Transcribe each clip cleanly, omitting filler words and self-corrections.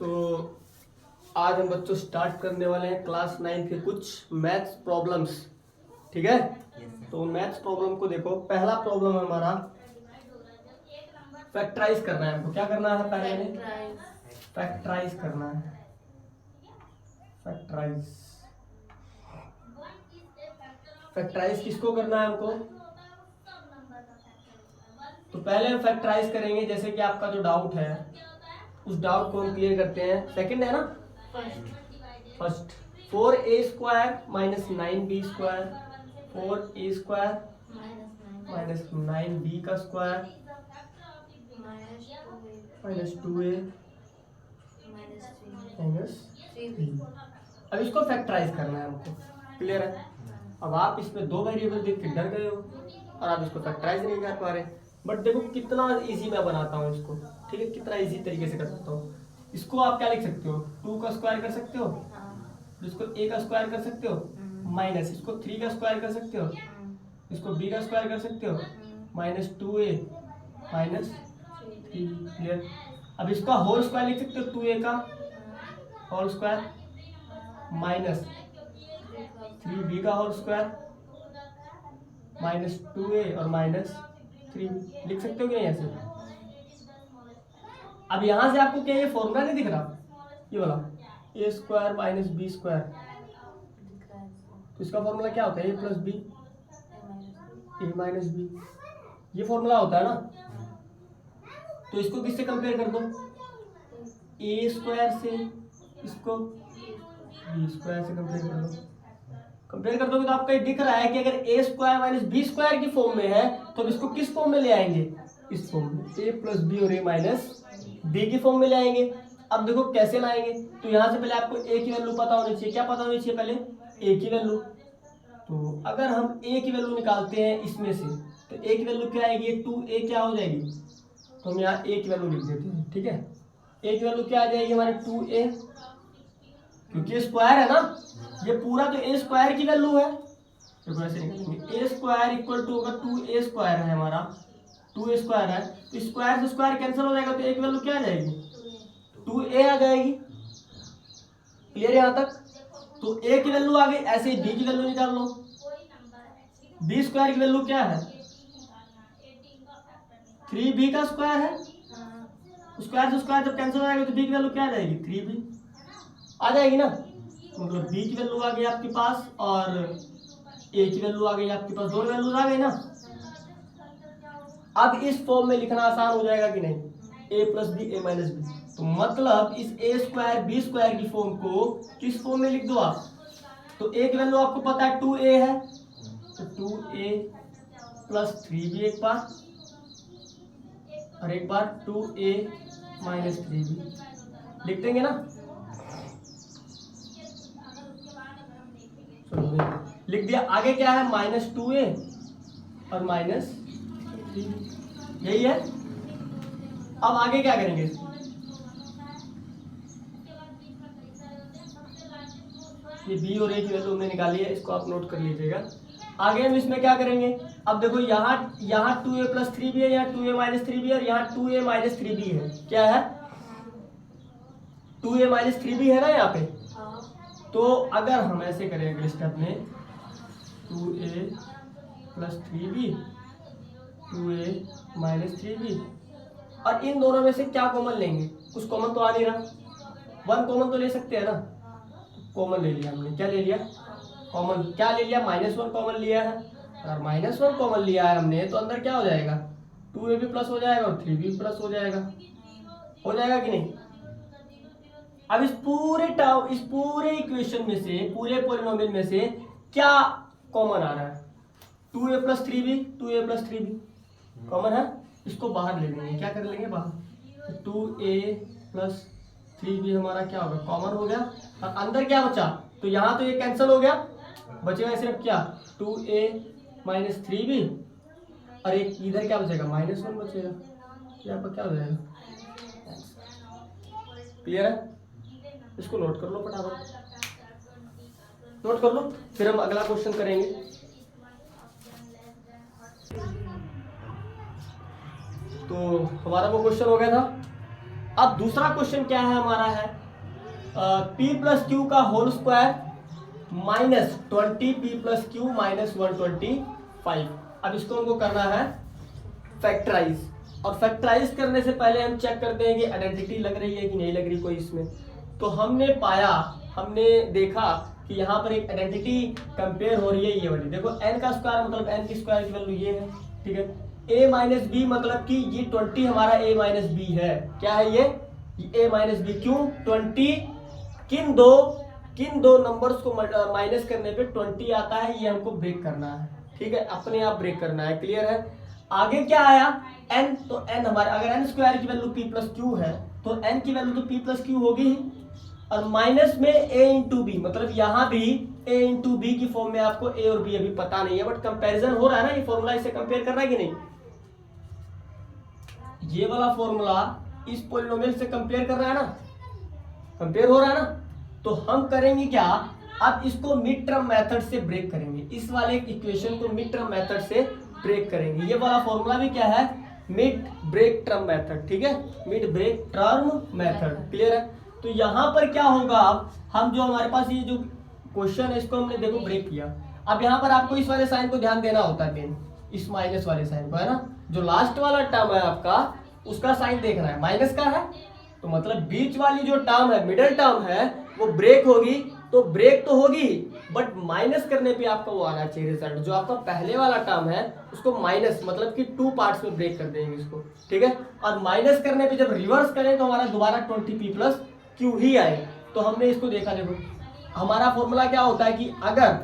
तो आज हम बच्चों स्टार्ट करने वाले हैं क्लास 9 के कुछ मैथ्स प्रॉब्लम्स। ठीक है, तो मैथ्स प्रॉब्लम को देखो। पहला प्रॉब्लम है हमारा फैक्टराइज करना है। हमको क्या करना है? पहले फैक्टराइज करना है। फैक्टराइज किसको करना है हमको? तो पहले हम फैक्टराइज करेंगे, जैसे कि आपका जो डाउट है उस डाउट को हम क्लियर करते हैं। सेकंड है ना, first 4a² minus 9b², 4a² minus 9b का स्क्वायर माइनस 2a माइनस 3। अब इसको फैक्टराइज करना है हमको। क्लियर है? अब आप इसमें दो वेरिएबल देख के डर गए हो और आप इसको फैक्टराइज नहीं कर पा रहे, बट देखो कितना इजी मैं बनाता हूँ इसको। ठीक है, कितना इजी तरीके से कर सकता हूँ। इसको आप क्या लिख सकते हो? 2 का स्क्वायर कर सकते हो, इसको a का स्क्वायर कर सकते हो, माइनस इसको 3 का स्क्वायर कर सकते हो, इसको b का स्क्वायर कर सकते हो, माइनस 2a माइनस 3। क्लियर? अब इसका होल स्क्वायर लिख सकते हो, 2a का होल स्क्वायर माइनस 3b का होल स्क्वायर माइनस 2a और माइनस 3 लिख सकते हो कि नहीं ऐसे? अब यहां से आपको क्या ये फॉर्मूला नहीं दिख रहा, ये वाला a² माइनस b²? तो इसका फॉर्मूला क्या होता है? a plus b a minus b, ये फॉर्मूला होता है ना। तो इसको किससे कंपेयर कर दो? a² से, इसको b² से कंपेयर कर दो। कंपेयर कर दोगे तो आपको ये दिख रहा है कि अगर a² माइनस b² की फॉर्म में है तो अब इसको किस फॉर्म में ले आएंगे? इस फॉर्म में, a प्लस बी और a माइनस बी की फॉर्म में ले आएंगे। अब देखो कैसे लाएंगे। तो यहां से पहले आपको a की वैल्यू पता होनी चाहिए। क्या पता होनी चाहिए? पहले a की वैल्यू। तो अगर हम a की वैल्यू निकालते हैं इसमें से, तो a की वैल्यू क्या आएगी? 2a क्या हो जाएगी? तो हम यहाँ a की वैल्यू लिख देते हैं। ठीक है, a की वैल्यू क्या आ जाएगी हमारे? 2a, क्योंकि स्क्वायर है ना, ये पूरा तो a² की वैल्यू है। देखो ऐसे निकालेंगे, a² इक्वल टू, अगर 2a² है हमारा, 2a² है तो स्क्वायर से स्क्वायर कैंसिल हो जाएगा, तो a की वैल्यू क्या आ जाएगी? 2a आ जाएगी। क्लियर यहां तक? तो a की वैल्यू आ गई, ऐसे ही b की वैल्यू निकाल लो। b² की वैल्यू क्या है? 3b का स्क्वायर है। स्क्वायर से स्क्वायर जब कैंसिल हो जाएगा तो b की वैल्यू क्या आ जाएगी? 3b आ जाएगी ना। मतलब b की वैल्यू आ गई आपके पास और a की वैल्यू आ गई आपके पास, दोनों वैल्यूज आ गई ना। अब इस फॉर्म में लिखना आसान हो जाएगा कि नहीं? a plus b a minus b. तो मतलब इस a² b² की फॉर्म को किस फॉर्म में लिख दो आप? तो a की वैल्यू आपको पता है 2a है, तो 2a प्लस 3b एक बार और एक बार 2a माइनस 3b लिख देंगे ना। चलो लिख दिया। आगे क्या है? माइनस 2a और माइनस 3b, यही है। अब आगे क्या करेंगे? ये b और a की वैल्यू हमने निकाली है, इसको आप नोट कर लीजिएगा। आगे हम इसमें क्या करेंगे? अब देखो यहाँ 2a प्लस 3b है, यहाँ 2a माइनस 3b है और यहाँ 2a माइनस 3b है। क्या है? 2a माइनस 3b है ना यहाँ पे। तो अगर हम ऐसे करें अगले स्टेप में, 2a plus 3b 2a minus 3b, और इन दोनों में से क्या कॉमन लेंगे? कुछ कॉमन तो आ नहीं रहा, 1 कॉमन तो ले सकते हैं ना। कॉमन ले लिया हमने। क्या ले लिया? कॉमन क्या ले लिया? -1 कॉमन लिया है। अगर -1 कॉमन लिया है हमने तो अंदर क्या हो जाएगा? 2a भी प्लस हो जाएगा और 3b प्लस हो जाएगा। हो जाएगा कि नहीं? अब इस पूरे इक्वेशन में से, पूरे पॉलिनोमियल में से क्या कॉमन आ रहा है? 2a plus 3b 2a plus 3b common है। इसको बाहर ले लेंगे। क्या कर लेंगे? बाहर। 2a प्लस 3b हमारा क्या होगा? कॉमन हो गया। और अंदर क्या बचा? तो यहाँ तो ये कैंसिल हो गया, बचेगा सिर्फ क्या? 2a माइनस 3b और एक इधर क्या बचेगा? -1 बचेगा। यहाँ पर क्या हो जाएगा? क्लियर है? इसको नोट कर लो फटाफट, नोट कर लो, फिर हम अगला क्वेश्चन करेंगे। तो हमारा वो क्वेश्चन हो गया था अब दूसरा क्वेश्चन क्या है हमारा है p प्लस क्यू का whole square minus 20 p plus q minus 125। अब इसको हमको करना है फैक्टराइज, और फैक्टराइज करने से पहले हम चेक करते हैं कि आइडेंटिटी लग रही है कि नहीं लग रही कोई इसमें। तो हमने देखा कि यहाँ पर एक आइडेंटिटी कंपेयर हो रही है, ये वाली देखो, n का स्क्वायर मतलब n की स्क्वायर की वैल्यू ये है, ठीक है। a माइनस बी मतलब कि ये 20 हमारा a माइनस बी है, क्या है ये a माइनस बी, क्यों 20 किन दो नंबर्स को माइनस करने पे 20 आता है, ये हमको ब्रेक करना है, ठीक है, अपने आप ब्रेक करना है, क्लियर है। आगे क्या आया n, तो n हमारे अगर n स्क्वायर की वैल्यू p प्लस क्यू है तो n की वैल्यू तो p प्लस क्यू होगी, और माइनस में a इंटू बी, मतलब यहाँ भी a इंटू बी की फॉर्म में आपको a और b अभी पता नहीं है, बट कंपैरिजन हो रहा है ना, ये फॉर्मूला इससे कंपेयर कर रहा है कि नहीं, ये वाला फॉर्मूला इस पॉलिनोमियल से कंपेयर कर रहा है ना, कंपेयर हो रहा है ना। तो हम करेंगे क्या, अब इसको मिड टर्म मेथड से ब्रेक करेंगे, इस वाले इक्वेशन को मिड टर्म मेथड से ब्रेक करेंगे। ये वाला फॉर्मूला भी क्या है, मिड ब्रेक टर्म मेथड, ठीक है, mid break term method, clear है। तो यहाँ पर क्या होगा, अब हम जो हमारे पास ये जो क्वेश्चन है इसको हमने देखो ब्रेक किया। अब यहाँ पर आपको इस वाले साइन को ध्यान देना होता है मेन, इस माइनस वाले साइन को, है ना, जो लास्ट वाला टर्म है आपका उसका साइन देखना है, माइनस का है, तो मतलब बीच वाली जो टर्म है, मिडिल टर्म है, वो ब्रेक होगी, तो ब्रेक तो होगी बट माइनस करने पे आपका वो आना चाहिए रिजल्ट, जो आपका पहले वाला टर्म है उसको माइनस मतलब कि 2 पार्ट्स में ब्रेक कर देंगे इसको, ठीक है। और माइनस करने पे जब रिवर्स करें तो हमारा दोबारा 20p प्लस क्यू ही आए। तो हमने इसको देखा, देखो हमारा फॉर्मूला क्या होता है कि अगर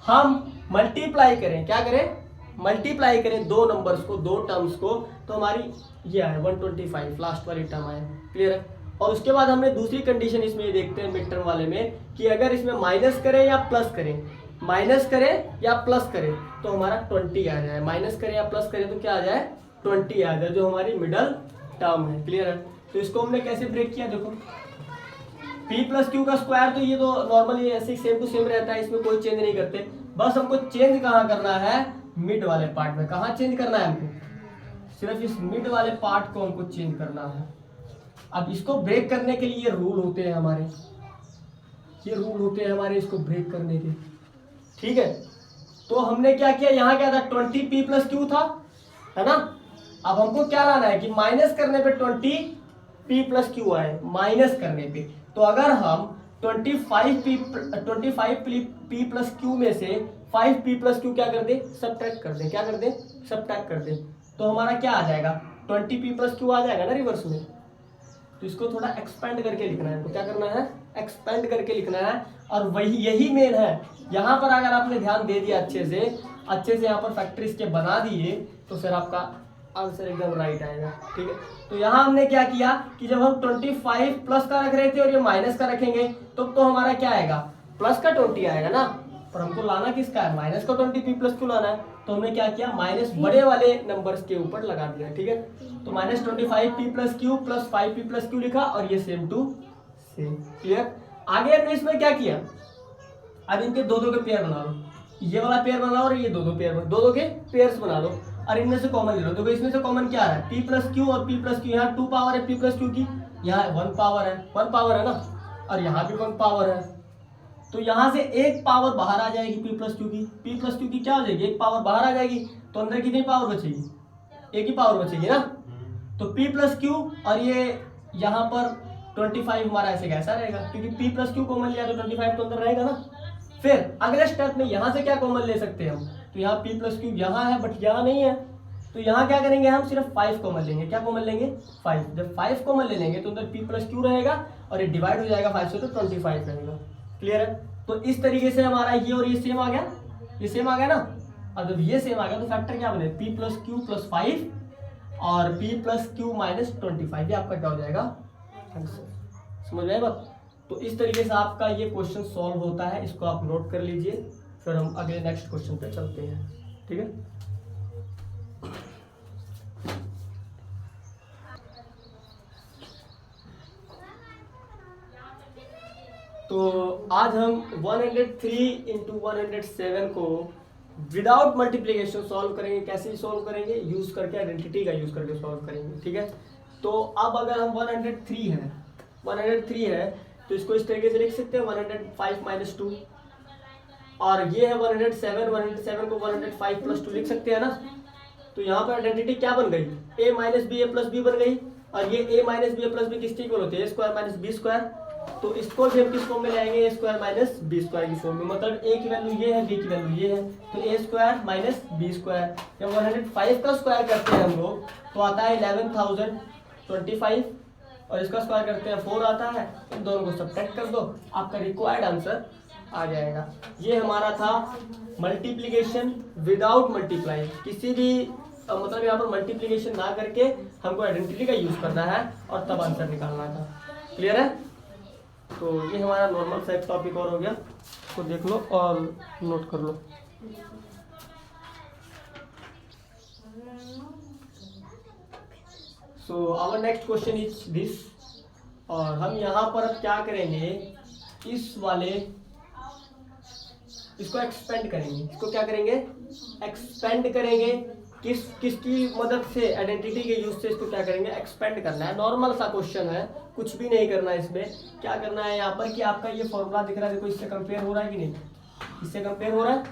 हम मल्टीप्लाई करें, क्या करें, मल्टीप्लाई करें दो नंबर्स को, दो टर्म्स को, तो हमारी ये आए 125, लास्ट वाली टर्म आए, क्लियर है। और उसके बाद हमने दूसरी कंडीशन इसमें ये देखते हैं मिड टर्म वाले में कि अगर इसमें माइनस करें या प्लस करें, माइनस करें या प्लस करें तो हमारा 20 आ जाए, माइनस करें या प्लस करें तो क्या आ जाए 20 आ जाए, जो हमारी मिडल टर्म है, क्लियर है। तो इसको हमने कैसे ब्रेक किया, देखो p प्लस क्यू का स्क्वायर, तो ये तो नॉर्मली ऐसे सेम टू सेम रहता है, इसमें कोई चेंज नहीं करते, बस हमको चेंज कहाँ करना है, मिड वाले पार्ट में। कहाँ चेंज करना है हमको, सिर्फ इस मिड वाले पार्ट को हमको चेंज करना है। अब इसको ब्रेक करने के लिए ये रूल होते हैं हमारे, ये रूल होते हैं हमारे इसको ब्रेक करने के, ठीक है। तो हमने क्या किया, यहाँ क्या था 20p प्लस क्यू था, है ना। अब हमको क्या लाना है कि माइनस करने पे 20p प्लस क्यू आए, माइनस करने पे। तो अगर हम 25p प्लस क्यू में से 5p प्लस क्यू क्या कर दे, सबट्रैक्ट कर दे, क्या कर दे, सबट्रैक्ट कर दे, तो हमारा क्या आ जाएगा 20p प्लस क्यू आ जाएगा ना रिवर्स में। तो इसको थोड़ा एक्सपेंड करके लिखना है, तो क्या करना है, एक्सपेंड करके लिखना है, और वही यही मेन है। यहाँ पर अगर आपने ध्यान दे दिया अच्छे से यहाँ पर फैक्टर इसके बना दिए तो फिर आपका आंसर एकदम राइट आएगा, ठीक है। तो यहाँ हमने क्या किया कि जब हम 25 प्लस का रख रहे थे और ये माइनस का रखेंगे तो हमारा क्या आएगा, प्लस का 20 आएगा ना, पर हमको लाना किसका है, माइनस का 20p प्लस क्यों लाना है। तो हमने क्या किया, माइनस बड़े वाले नंबर्स के ऊपर लगा दिया, ठीक है। तो minus 25p plus Q plus 5p plus Q लिखा, और ये सेम टू सेम, क्लियर। आगे हमने इसमें क्या किया, अब इनके दो के पेयर बना लो, ये वाला पेयर बना लो और ये दो पेयर, दो के पेयर्स बना लो, और इनमें से कॉमन ले लो। देखो इसमें से कॉमन क्या है, p प्लस क्यू और p प्लस क्यू, यहाँ 2 पावर है p प्लस क्यू की, यहाँ 1 पावर है, 1 पावर है ना, और यहाँ भी 1 पावर है। तो यहाँ से एक पावर बाहर आ जाएगी p प्लस क्यू की, p प्लस क्यू की क्या हो जाएगी, एक पावर बाहर आ जाएगी, तो अंदर कितनी पावर बचेगी, एक ही पावर बचेगी ना। तो p प्लस क्यू और ये यहाँ पर 25 हमारा ऐसे कैसा रहेगा, क्योंकि p प्लस क्यू कॉमन लिया तो 25 तो अंदर रहेगा ना। फिर अगले स्टेप में यहाँ से क्या कॉमन ले सकते हैं हम, तो यहाँ p प्लस क्यू यहाँ है बट यहाँ नहीं है, तो यहाँ क्या करेंगे, हम सिर्फ 5 कॉमन लेंगे। क्या कॉमन लेंगे, 5। जब 5 कॉमन ले लेंगे तो अंदर p प्लस क्यू रहेगा और ये डिवाइड हो जाएगा 5 से, तो 25 रहेगा, क्लियर है। तो इस तरीके से हमारा ये और ये सेम आ गया, ये सेम आ गया ना। अब जब ये सेम आ गया तो फैक्टर क्या बने, p प्लस क्यू प्लस 5 और p प्लस क्यू माइनस 25, ये आपका क्या हो जाएगा आंसर, समझ में आया बात। तो इस तरीके से आपका ये क्वेश्चन सॉल्व होता है, इसको आप नोट कर लीजिए, फिर हम अगले नेक्स्ट क्वेश्चन पे चलते हैं, ठीक है। तो आज हम 103 into 107 को विदाउट मल्टीप्लिकेशन सॉल्व करेंगे। कैसे सॉल्व करेंगे, यूज करके, आइडेंटिटी का यूज करके सॉल्व करेंगे, ठीक है। तो अब अगर हम 103 है तो इसको इस तरीके से लिख सकते हैं 105 माइनस 2, और ये है 107 को 105 प्लस 2 लिख सकते हैं ना। तो यहाँ पर आइडेंटिटी क्या बन गई, a minus b a plus b बन गई, और ये a minus b a plus b किसके इक्वल होते हैं, a square minus b square. तो इसको भी हम किस फॉर्म में लाएंगे, a square minus b square की फॉर्म में, मतलब a की वैल्यू ये है, b की वैल्यू ये है, तो a square minus b square. जब 105 का स्क्वायर करते हैं हम लोग तो आता है 11,025, और इसका स्क्वायर करते हैं 4 आता है, इन दोनों को सब्ट्रैक्ट कर दो, आपका रिक्वायर्ड आंसर आ जाएगा। ये हमारा था मल्टीप्लिकेशन विदाउट मल्टीप्लाई, किसी भी मतलब यहाँ पर मल्टीप्लिकेशन ना करके हमको आइडेंटिटी का यूज करना है और तब आंसर निकालना था। क्लियर है? तो ये हमारा नॉर्मल सा एक टॉपिक और हो गया, तो देख लो और नोट कर लो। So our next question is this, और हम यहाँ पर अब क्या करेंगे, इस वाले इसको एक्सपेंड करेंगे, इसको क्या करेंगे, एक्सपेंड करेंगे। किसकी मदद से, आइडेंटिटी के यूज से इसको क्या करेंगे, एक्सपेंड करना है। नॉर्मल सा क्वेश्चन है, कुछ भी नहीं करना है इसमें। क्या करना है यहाँ पर कि आपका ये फॉर्मूला दिख रहा है, देखो इससे कंपेयर हो रहा है कि नहीं, इससे कंपेयर हो रहा है।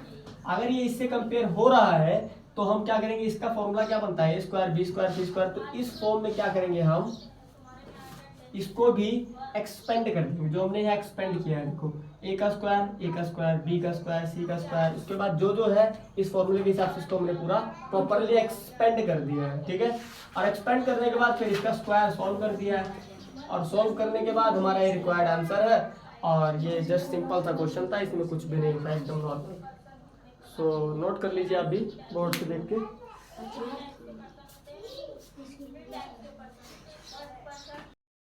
अगर ये इससे कंपेयर हो रहा है तो हम क्या करेंगे, इसका फॉर्मूला क्या बनता है, a square b square c square. तो इस फॉर्म में क्या करेंगे, हम इसको भी एक्सपेंड कर देंगे, जो हमने यहाँ एक्सपेंड किया है। देखो a का स्क्वायर b का स्क्वायर c का स्क्वायर, उसके बाद जो है इस फॉर्मूले के हिसाब से इसको हमने पूरा प्रॉपर्ली एक्सपेंड कर दिया है, ठीक है। और एक्सपेंड करने के बाद फिर इसका स्क्वायर सॉल्व कर दिया है, और सॉल्व करने के बाद हमारा ये रिक्वायर्ड आंसर है। और ये जस्ट सिंपल सा क्वेश्चन था, इसमें कुछ भी नहीं था, एकदम नॉर्मल। सो नोट कर लीजिए आप भी बोर्ड से देख के।